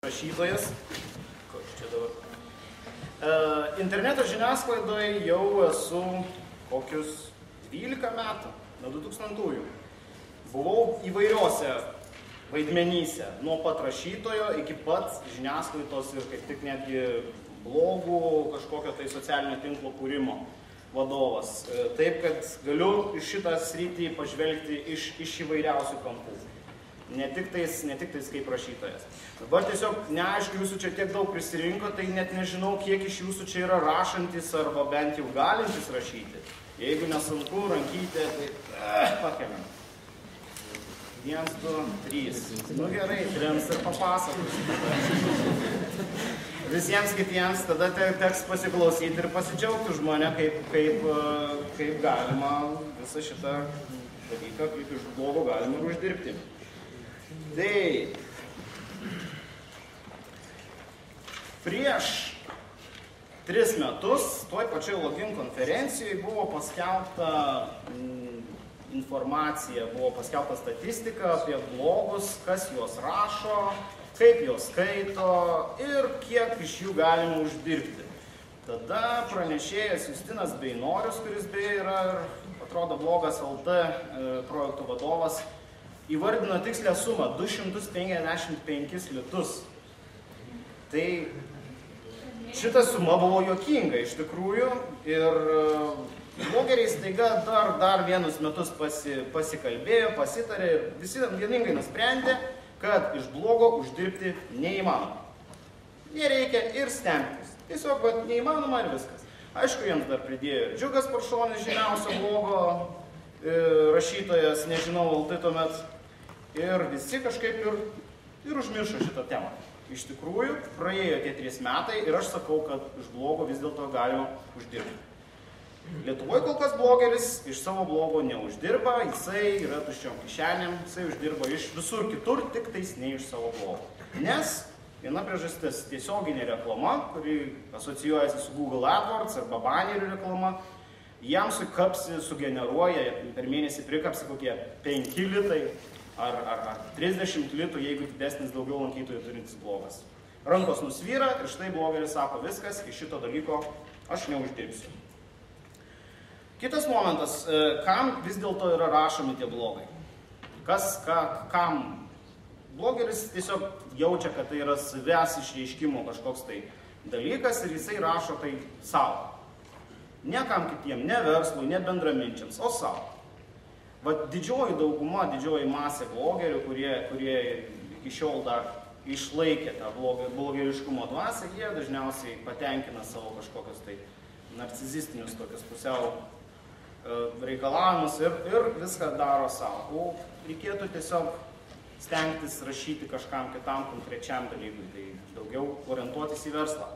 Rašytojas. Koks čia dabar? Interneto žiniasklaidoje jau esu kokius 12 metų, nuo 2000-ųjų. Buvau įvairiose vaidmenyse, nuo pat rašytojo iki pat žiniasklaidos ir kaip tik netgi blogų kažkokio tai socialinio tinklo kūrimo vadovas. Taip, kad galiu iš šitą sritį pažvelgti iš įvairiausių kampų. Ne tik tais kaip rašytojas. Dabar tiesiog neaišku, jūsų čia tiek daug prisirinko, tai net nežinau, kiek iš jūsų čia yra rašantis arba bent jau galintis rašyti. Jeigu nesunku, rankytė, tai pakeliam. 1, 2, 3. Nu gerai, trims ir papasakos. Visiems kitiems tada teks pasiklausyti ir pasidžiaugti už mane, kaip galima visą šitą dalyką, kaip iš blogo galima ir uždirbti. Tai prieš 3 metus toj pačioj Login konferencijoje buvo paskelbta informacija, buvo paskelbta statistika apie blogus, kas juos rašo, kaip juos skaito ir kiek iš jų galima uždirbti. Tada pranešėjas Justinas Beinorius, kuris beje yra, atrodo, blogas LT projektų vadovas, įvardino tikslę sumą 255 litus. Tai šita suma buvo juokinga iš tikrųjų ir blogeriai staiga dar vienus metus pasikalbėjo, pasitarė ir visi vieningai nusprendė, kad iš blogo uždirbti neįmanoma. Nereikia ir stengtis. Tiesiog neįmanoma ir viskas. Aišku, jiems dar pridėjo Džiugas Paršonis, žymiausio blogo rašytojas, nežinau, LT tuomet. Ir visi kažkaip ir užmiršo šitą temą. Iš tikrųjų, praėjo tie 3 metai ir aš sakau, kad iš blogo vis dėlto galima uždirbti. Lietuvoje kol kas blogeris iš savo blogo neuždirba, jisai yra tuščiom kišenėm, jisai uždirba iš visur kitur, tik tais ne iš savo blogo. Nes viena priežastis tiesioginė reklama, kuri asocijuojasi su Google AdWords arba banerių reklama, jam sugeneruoja, per mėnesį prikapsi kokie 5 litai, ar 30 litų, jeigu didesnis daugiau lankytojų turintis blogas. Rankos nusvyra ir štai blogeris sako, viskas, iš šito dalyko aš neuždirbsiu. Kitas momentas, kam vis dėlto yra rašomi tie blogai? Kam? Blogeris tiesiog jaučia, kad tai yra savęs išreiškimo kažkoks tai dalykas ir jisai rašo tai savo. Ne kam kitiem, ne verslui, ne bendraminčiams, o savo. Didžioji dauguma, didžioji masė blogerių, kurie iki šiol dar išlaikė tą blogeriškumo dvasią, jie dažniausiai patenkina savo kažkokius tai narcizistinius tokius pusiau reikalavimus ir viską daro savo. O reikėtų tiesiog stengtis rašyti kažkam kitam konkrečiam dalykui, tai daugiau orientuotis į verslą.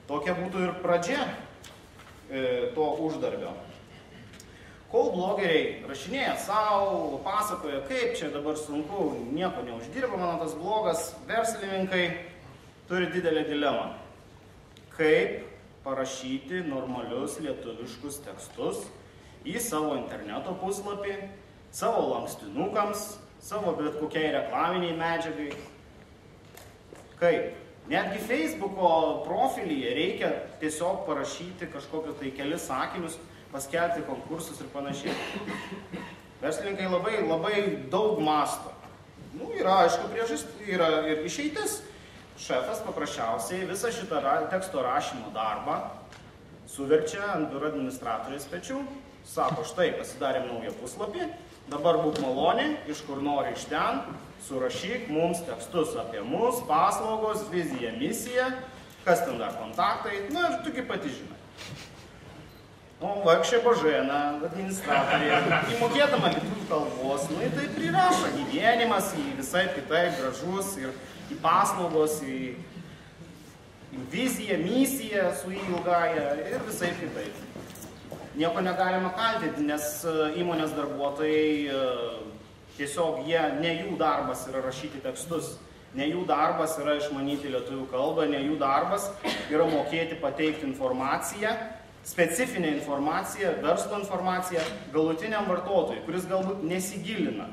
Tokia būtų ir pradžia to uždarbio. Kol blogeriai rašinėja savo, pasakoja, kaip čia dabar sunku, nieko neuždirba mano tas blogas, verslininkai turi didelę dilemą. Kaip parašyti normalius lietuviškus tekstus į savo interneto puslapį, savo lankstinukams, savo bet kokiai reklaminiai medžiagai. Kaip? Netgi Facebooko profilyje reikia tiesiog parašyti kažkokius tai kelis sakinius, paskelbti konkursus ir panašiai. Verslininkai labai daug masto. Yra, aišku, priežastis, yra ir išeitis. Šefas paprasčiausiai visą šitą teksto rašymo darbą suverčia ant biuro administratorės pečių, sako, štai pasidarėm naują puslapį, dabar būk maloni, iš kur nori iš ten, surašyk mums tekstus apie mus, paslaugos, viziją, misiją, kas ten dar kontaktai, ir tu kaip pati žinai. O vargšė Božena, administratorė, įmokėdama lietuvių kalbos, tai prirašo gyvenimas į visai kitai gražus ir į paslaugos, į viziją, misiją su ilgaja ir visai kitai. Nieko negalima kaltinti, nes įmonės darbuotojai tiesiog ne jų darbas yra rašyti tekstus, ne jų darbas yra išmanyti lietuvių kalbą, ne jų darbas yra mokėti pateikti informaciją, specifinę informaciją, verslo informaciją galutiniam vartotojui, kuris galbūt nesigilina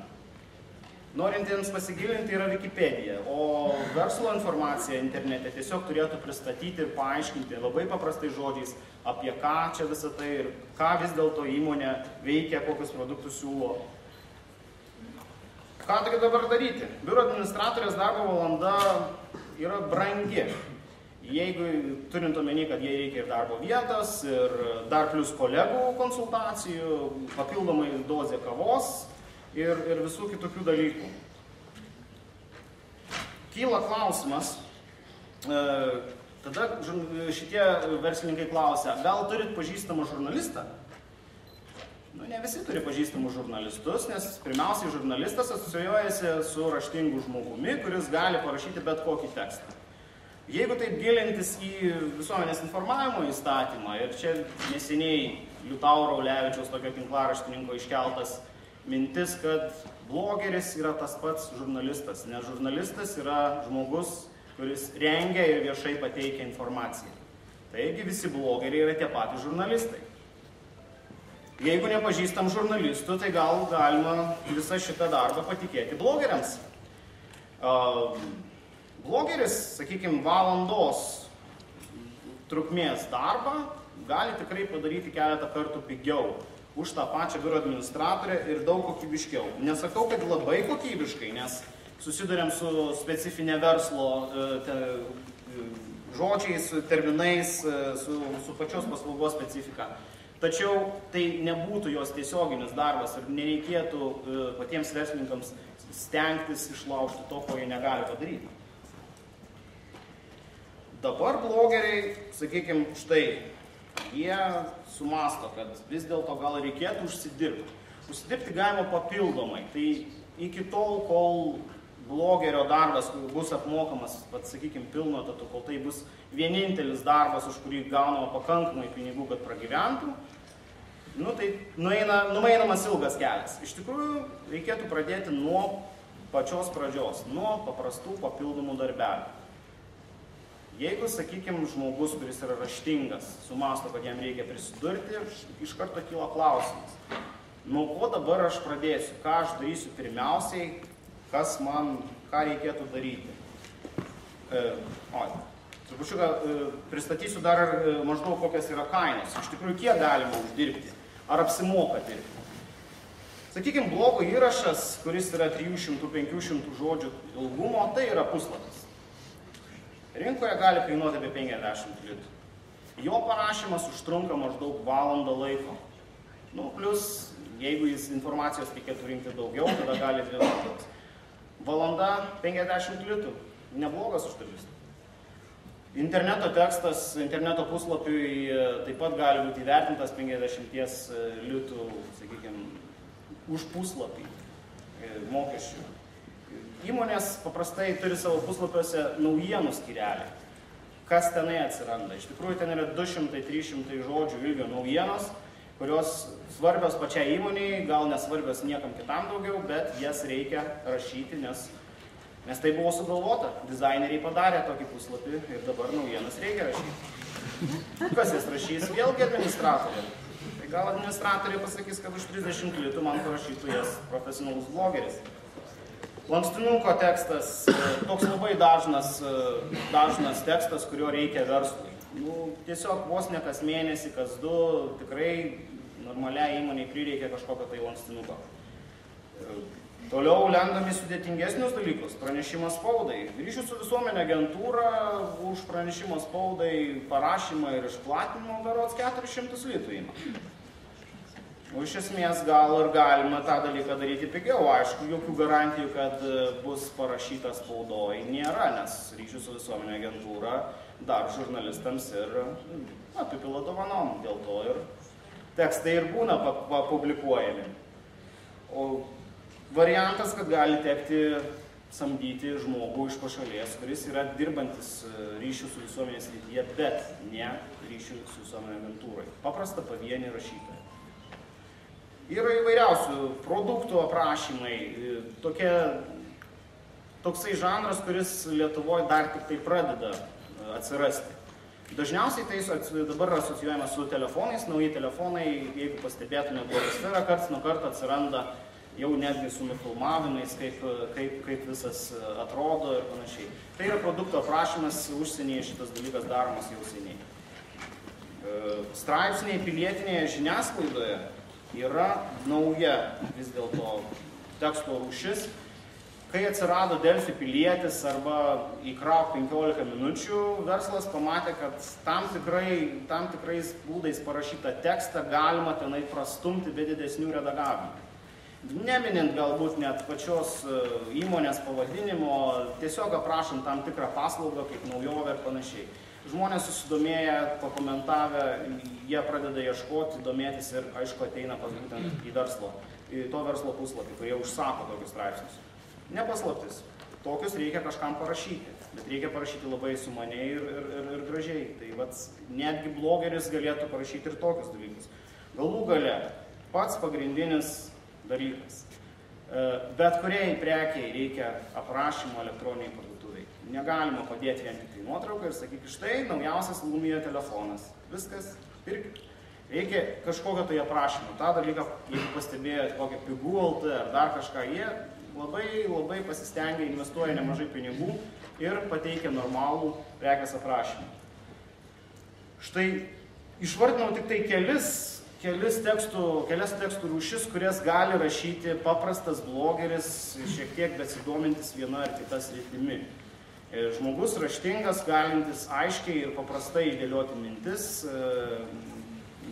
Norintiems pasigilinti yra Wikipedia, o verslo informacija internete tiesiog turėtų pristatyti ir paaiškinti labai paprastais žodžiais, apie ką čia visą tai ir ką vis dėlto įmonė veikia, kokius produktus siūlo. Ką tai dabar daryti? Biuro administratorės darbo valanda yra brangi. Jeigu turint omeny, kad jai reikia ir darbo vietos, ir dar plus kolegų konsultacijų, papildomai dozė kavos ir visų kitokių dalykų. Kyla klausimas, tada šitie verslininkai klausia, gal turit pažįstamą žurnalistą? Nu, ne visi turi pažįstamus žurnalistus, nes pirmiausiai žurnalistas asocijuojasi su raštingu žmogumi, kuris gali parašyti bet kokį tekstą. Jeigu taip gilintis į visuomenės informavimo įstatymą, ir čia neseniai Liutauro Ulevičiaus tokio tinklaraštininko iškeltas mintis, kad blogeris yra tas pats žurnalistas, nes žurnalistas yra žmogus, kuris rengia ir viešai pateikia informaciją. Taigi visi blogeriai yra tie patys žurnalistai. Jeigu nepažįstam žurnalistų, tai gal galima visą šitą darbą patikėti blogeriams. Blogeris, sakykime, valandos trukmės darbą gali tikrai padaryti keletą kartų pigiau už tą pačią biuro administratorę ir daug kokybiškiau. Nesakau, kad labai kokybiškai, nes susidurėm su specifinė verslo žodžiais, terminais, su pačios paslaugos specifika. Tačiau tai nebūtų jos tiesioginis darbas ir nereikėtų patiems verslininkams stengtis išlaužti to, ko jie negali padaryti. Dabar blogeriai, sakykime, štai, jie sumasto, kad vis dėlto gal reikėtų užsidirbti. Užsidirbti galima papildomai. Tai iki tol, kol blogerio darbas bus apmokamas, sakykime, pilno etatu, kol tai bus vienintelis darbas, už kurį gaunama pakankamai pinigų, kad pragyventų, nu, tai nueinamas ilgas kelias. Iš tikrųjų, reikėtų pradėti nuo pačios pradžios, nuo paprastų papildomų darbelių. Jeigu, sakykime, žmogus, kuris yra raštingas, sumasto, kad jam reikia prisidurti, iš karto kyla klausimas. Nuo ko dabar aš pradėsiu? Ką aš darysiu pirmiausiai? Ką reikėtų daryti? Trupučiuką pristatysiu dar maždaug kokios yra kainos. Iš tikrųjų, kiek galima uždirbti? Ar apsimoka dirbti? Sakykime, blogo įrašas, kuris yra 300-500 žodžių ilgumo, tai yra puslapis. Rinkoje gali kainuoti apie 50 litų. Jo parašymas užtrunka maždaug valandą laiko. Nu, plus, jeigu jis informacijos reikėtų rinkti daugiau, tada gali 2 valandas. Valanda 50 litų. Neblogas uždarbis. Interneto tekstas, interneto puslapiui taip pat gali būti įvertintas 50 litų, sakykime, už puslapį mokesčių. Įmonės paprastai turi savo puslapiuose naujienų skyrelį. Kas tenai atsiranda? Iš tikrųjų, ten yra 200-300 žodžių ilgio naujienos, kurios svarbios pačiai įmoniai, gal nesvarbios niekam kitam daugiau, bet jas reikia rašyti, nes tai buvo sugalvota. Dizaineriai padarė tokį puslapį ir dabar naujienas reikia rašyti. Kas jas rašys? Vėlgi administratorė. Tai gal administratorė pasakys, kad už 30 litų man parašytų jas profesionalus blogeris. Lankstinuko tekstas, toks labai dažnas tekstas, kurio reikia verslui. Nu, tiesiog vos ne kas mėnesį, kas 2, tikrai normaliai įmonei prireikia kažkokio tai lankstinuko. Toliau lendam į sudėtingesnius dalykus, pranešimas spaudai. Ryšių su visuomenė agentūra už pranešimo spaudai parašymą ir išplatinimą berods 400 litų ima. O iš esmės gal ir galima tą dalyką daryti pigiau. Aišku, jokių garantijų, kad bus parašyta spaudoj nėra, nes ryšių su visuomenė agentūra dar žurnalistams ir apipila dovanom. Dėl to ir tekstai ir būna publikuojami. O variantas, kad gali tekti samdyti žmogų iš pašalies, kuris yra dirbantis ryšių su visuomenės srityje, bet ne ryšių su visuomenė agentūrai. Paprasta pavienį rašytoją. Yra įvairiausių produktų aprašymai, toksai žanras, kuris Lietuvoje dar tik tai pradeda atsirasti. Dažniausiai tai dabar asocijuojama su telefonais, nauji telefonai, jeigu pastebėtume blogosferą, karts nuo karto atsiranda jau netgi su nufilmavimais, kaip visas atrodo ir panašiai. Tai yra produkto aprašymas, užsienyje šitas dalykas daromas jau seniai. Straipsniai pilietinėje žiniasklaidoje yra nauja vis dėlto teksto rūšis. Kai atsirado Delfi pilietis arba įkrauk 15 minučių, verslas pamatė, kad tam tikrais būdais parašytą tekstą galima tenai prastumti be didesnių redagavimų. Neminint galbūt net pačios įmonės pavadinimo, tiesiog aprašant tam tikrą paslaugą kaip naujovę ir panašiai. Žmonės susidomėję, pakomentavę, jie pradeda ieškoti, domėtis ir aišku ateina pas būtent į to verslo puslapį, kurie užsako tokius straipsnius. Nepaslaptis, tokius reikia kažkam parašyti, bet reikia parašyti labai sumaniai ir gražiai. Tai vat, netgi blogeris galėtų parašyti ir tokius dalykus. Galų gale, pats pagrindinis dalykas. Bet kuriai prekiai reikia aprašymo elektroniniai parduotuviai. Negalima padėti vien tik tai nuotrauką ir sakyti, štai naujausias Lumia telefonas. Viskas, pirkit. Reikia kažkokio tai aprašymo. Ta dalyką, jeigu pastebėjote kokią pigų LT ar dar kažką, jie labai pasistengia, investuoja nemažai pinigų ir pateikia normalų prekės aprašymą. Štai išvardinau tik tai kelias tekstų rūšis, kurias gali rašyti paprastas blogeris, šiek tiek besidomintis viena ar kita sritimi. Žmogus raštingas, galintis aiškiai ir paprastai dėlioti mintis,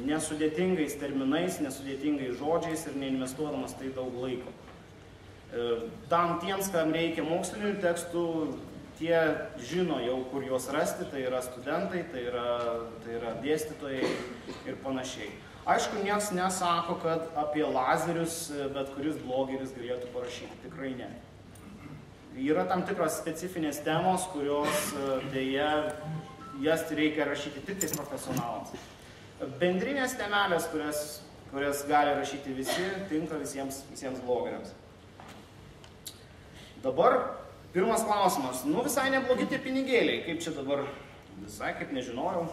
nesudėtingais terminais, nesudėtingais žodžiais ir neinvestuodamas tai daug laiko. Tam tiems, kam reikia mokslinių tekstų, tie žino jau, kur juos rasti, tai yra studentai, tai yra dėstytojai ir panašiai. Aišku, nieks nesako, kad apie lazerius bet kuris blogeris galėtų parašyti, tikrai ne. Yra tam tikros specifinės temos, kurios dėja, jas reikia rašyti tik tais profesionalams. Bendrinės temelės, kurias gali rašyti visi, tinka visiems blogeriams. Dabar pirmas klausimas. Visai neblogi tie pinigėliai. Kaip čia dabar? Visai kaip nežinojau.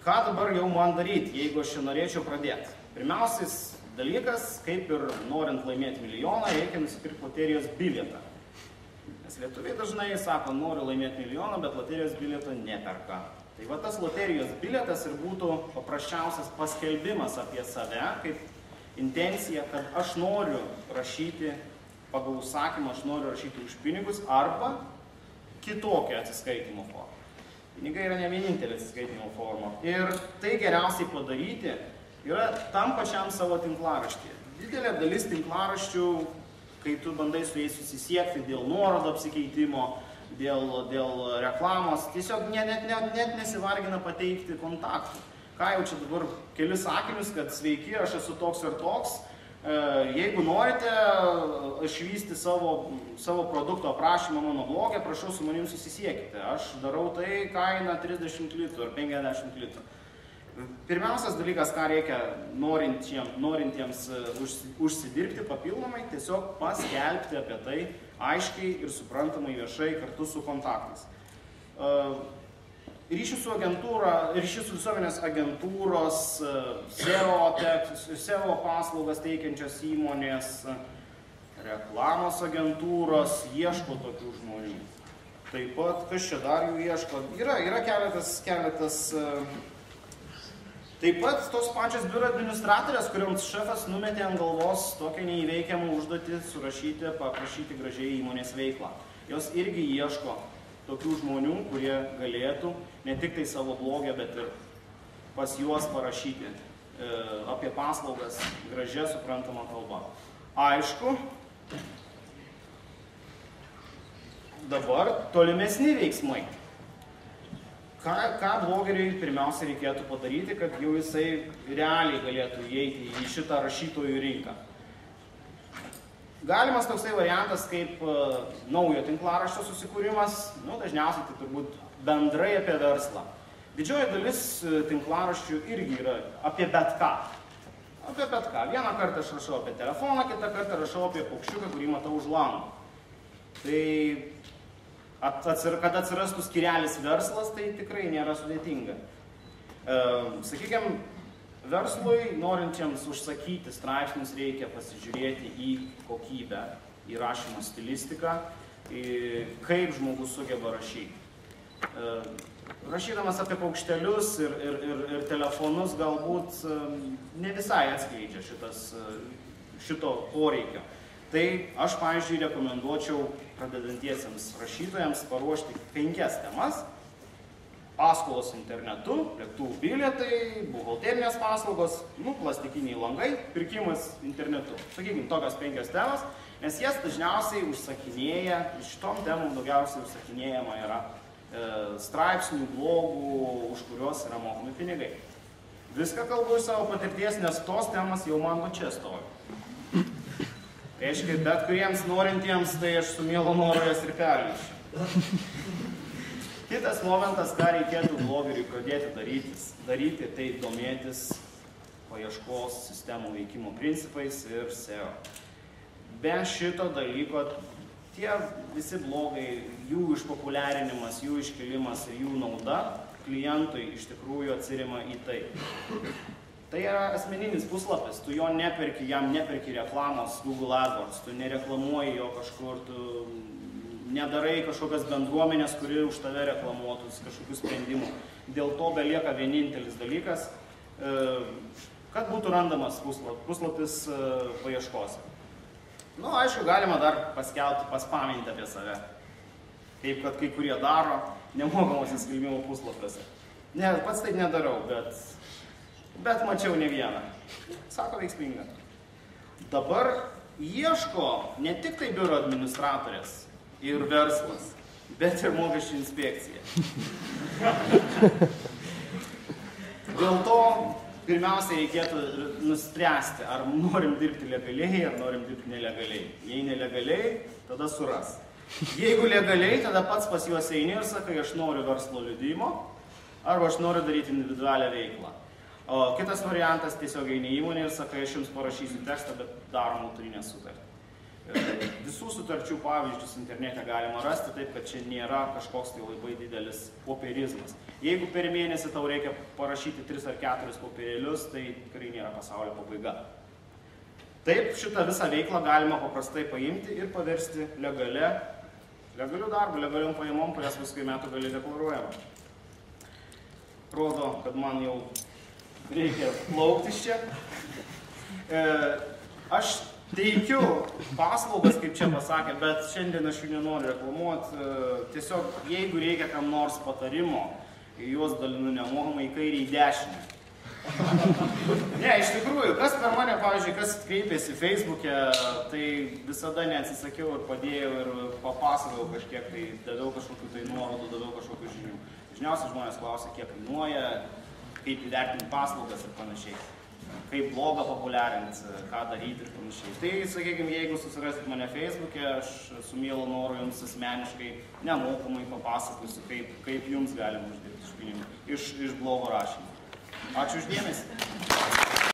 Ką dabar jau man daryti, jeigu aš čia norėčiau pradėti? Pirmiausias dalykas, kaip ir norint laimėti milijoną, reikia nusipirkti loterijos bilietą. Nes lietuviai dažnai sako, noriu laimėti milijoną, bet loterijos bilieto neperka. Tai va tas loterijos bilietas ir būtų paprasčiausias paskelbimas apie save, kaip intencija, kad aš noriu rašyti pagal užsakymą, aš noriu rašyti už pinigus arba kitokią atsiskaitimo formą. Pinigai yra ne vienintelė atsiskaitimo forma. Ir tai geriausiai padaryti yra tam pačiam savo tinklaraštyje. Didelė dalis tinklaraščių, kai tu bandai su jais susisiekti dėl nuorodų apsikeitimo, dėl reklamos, tiesiog net nesivargina pateikti kontaktų. Ką jau čia dabar kelis sakinius, kad sveiki, aš esu toks ir toks. Jeigu norite išvysti savo produkto aprašymą mano blogę, prašau su manim susisiekite. Aš darau tai kainą 30 litrų ar 50 litrų. Pirmiausias dalykas, ką reikia norintiems užsidirbti papildomai, tiesiog paskelbti apie tai aiškiai ir suprantamai viešai kartu su kontaktais. Ryšių su visuomenės agentūros, SEO paslaugas teikiančios įmonės, reklamos agentūros ieško tokių žmonių. Taip pat, kas čia dar jų ieško? Yra keletas. Taip pat tos pačios biuro administratorės, kuriams šefas numetė ant galvos tokią neįveikiamą užduotį surašyti, paprašyti gražiai įmonės veiklą. Jos irgi ieško tokių žmonių, kurie galėtų ne tik tai savo blogę, bet ir pas juos parašyti apie paslaugas gražia suprantama kalba. Aišku, dabar tolimesni veiksmai. Ką blogeriui pirmiausia reikėtų padaryti, kad jau jisai realiai galėtų įeiti į šitą rašytojų rinką? Galimas toksai variantas kaip naujo tinklaraščio susikūrimas, dažniausiai tai turbūt bendrai apie verslą. Didžioji dalis tinklaraščių irgi yra apie bet ką. Apie bet ką. Vieną kartą aš rašau apie telefoną, kitą kartą rašau apie paukščiuką, kurį matau už lango. Tai kad atsirastų skyrelis verslas, tai tikrai nėra sudėtinga. Sakykime, verslui, norintiems užsakyti straipsnius, reikia pasižiūrėti į kokybę, į rašymo stilistiką, kaip žmogus sugeba rašyti. Rašydamas apie paukštelius ir telefonus galbūt ne visai atskleidžia šito poreikio. Tai aš, pavyzdžiui, rekomenduočiau pradedantiesiems rašytojams paruošti 5 temas: paskolos internetu, lėktuvų bilietai, buhalterinės paslaugos, plastikiniai langai, pirkimas internetu. Sakykime, tokios 5 temas, nes jas dažniausiai užsakinėja, šitom temom daugiausiai užsakinėjama yra straipsnių, blogų, už kuriuos yra mokami pinigai. Viską kalbu iš savo patirties, nes tos temas jau man čia stovi. Reiškia, bet kuriems norintiems, tai aš su mielu noru jas ir perlįšiu. Kitas momentas, ką reikėtų blogeriui pradėti daryti, tai domėtis paieškos sistemų veikimo principais ir SEO. Be šito dalyko, tie visi blogai, jų išpopuliarinimas, jų iškilimas ir jų nauda klientui iš tikrųjų atsirima į tai. Tai yra asmeninis puslapis, tu jo neperki, jam neperki reklamos Google AdWords, tu nereklamuoji jo kažkur, tu nedarai kažkokias bendruomenės, kuri už tave reklamuotų kažkokių sprendimų. Dėl to belieka vienintelis dalykas, kad būtų randamas puslapis paieškose. Aišku, galima dar paskelbti, paspaminti apie save. Kaip kad kai kurie daro nemokamuose skelbimų puslapiuose. Ne, pats taip nedarau, bet mačiau ne vieną. Sako, veiksminga. Dabar ieško ne tik tai biuro administratorės ir verslas, bet ir mokesčių inspekcija. Dėl to pirmiausia reikėtų nuspręsti, ar norim dirbti legaliai, ar norim dirbti nelegaliai. Jei nelegaliai, tada suras. Jeigu legaliai, tada pats pas juos eini ir sakai, aš noriu verslo liudijimo, arba aš noriu daryti individualią veiklą. O kitas variantas, tiesiog eini į įmonę ir sakai, aš jums parašysiu tekstą, bet darom autorinę sutartį. Visų sutarčių pavyzdžius internete galima rasti, taip kad čia nėra kažkoks tai labai didelis popierizmas. Jeigu per mėnesį tau reikia parašyti 3 ar 4 popierėlius, tai tikrai nėra pasaulio pabaiga. Taip, šitą visą veiklą galima paprastai paimti ir paversti legaliu darbu, legaliom pajamom, kurias paskui metų gali deklaruojama. Rodo, kad man jau reikia plaukti iš čia. Aš teikiu paslaugas, kaip čia pasakė, bet šiandien aš jų nenoriu reklamuoti. Tiesiog, jeigu reikia kam nors patarimo, juos dalinu nemokamai į kairę, į dešinę. Ne, iš tikrųjų, kas per mane, pavyzdžiui, kas kreipėsi Facebook'e, tai visada neatsisakiau ir padėjau ir papasakojau kažkiek, tai daviau kažkokių tai nuorodų, daviau kažkokių žinių. Dažniausiai žmonės klausia, kiek kainuoja, kaip įvertinti paslaugas ir panašiai. Kaip blogą populiarinti, ką daryti ir panašiai. Tai, sakykime, jeigu susirasit mane Facebook'e, aš su mielu noru jums asmeniškai nemokamai papasakosiu, kaip jums galima uždirbti iš pinigų, iš blogo rašymo. Ačiū už dėmesį.